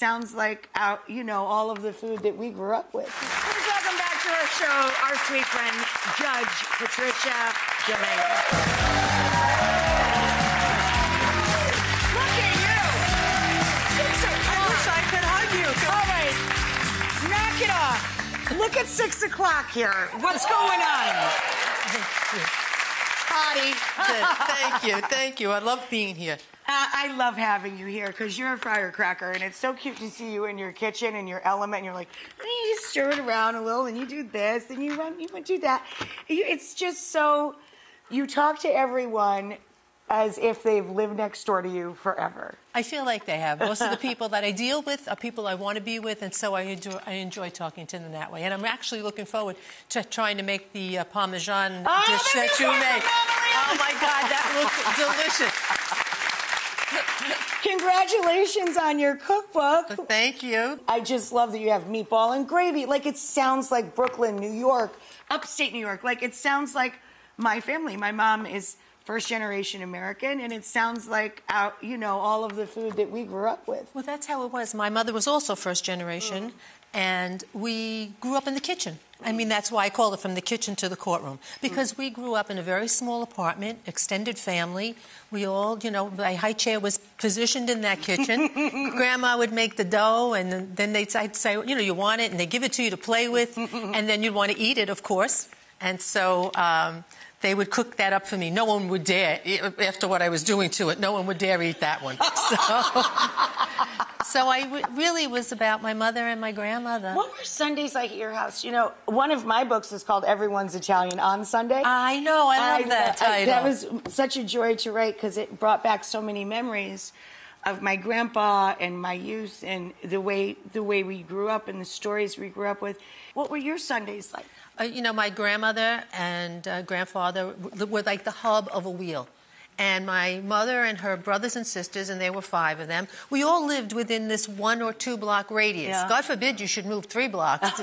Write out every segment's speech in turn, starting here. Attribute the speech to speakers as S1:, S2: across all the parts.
S1: sounds like, all of the food that we grew up with.
S2: Please welcome back to our show, our sweet friend, Judge Patricia DiMango. Look at you. 6 o'clock.
S3: I wish I could hug you.
S2: All right, knock it off. Look at 6 o'clock here. What's going on? Potty.
S3: Thank you. I love being here.
S1: I love having you here because you're a firecracker, and it's so cute to see you in your kitchen in your element. And you're like, you just stir it around a little, and you do this, and you do that. It's just so, you talk to everyone as if they've lived next door to you forever.
S3: I feel like they have. Most of the people that I deal with are people I want to be with, and so I enjoy talking to them that way. And I'm actually looking forward to trying to make the Parmesan dish that you made. Oh, my God, that looks delicious.
S1: Congratulations on your cookbook.
S3: Thank you.
S1: I just love that you have meatball and gravy. Like, it sounds like Brooklyn, New York, upstate New York. Like, it sounds like my family. My mom is first-generation American, and it sounds like, all of the food that we grew up with.
S3: Well, that's how it was. My mother was also first-generation, and we grew up in the kitchen. I mean, that's why I call it from the kitchen to the courtroom, because we grew up in a very small apartment, extended family. We all, my high chair was positioned in that kitchen. Grandma would make the dough, and then I'd say, you want it, and they give it to you to play with, and then you'd want to eat it, of course. And so they would cook that up for me. No one would dare, after what I was doing to it, no one would dare eat that one. So I really was about my mother and my grandmother.
S1: What were Sundays like at your house? One of my books is called Everyone's Italian on Sunday.
S3: I know, I love that title.
S1: That was such a joy to write because it brought back so many memories of my grandpa and my youth and the way we grew up and the stories we grew up with. What were your Sundays like?
S3: My grandmother and grandfather were like the hub of a wheel. And my mother and her brothers and sisters, and there were 5 of them, we all lived within this 1 or 2 block radius.
S1: Yeah.
S3: God forbid you should move 3 blocks.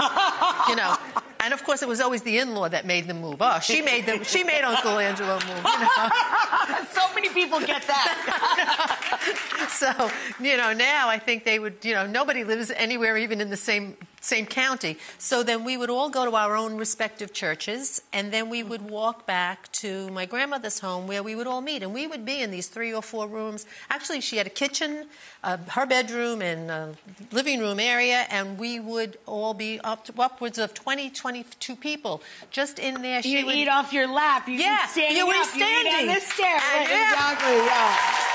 S3: And of course it was always the in-law that made them move. Oh, she made Uncle Angelo move.
S1: So many people get that.
S3: So, now I think they would, nobody lives anywhere even in the same county. So then we would all go to our own respective churches, and then we would walk back to my grandmother's home where we would all meet. And we would be in these 3 or 4 rooms. Actually, she had a kitchen, her bedroom, and living room area, and we would all be upwards of 22 people just in there.
S1: You eat off your lap. You
S3: yeah,
S1: eat standing
S3: you
S1: up.
S3: were standing.
S1: You eat on this stair. Exactly, yeah.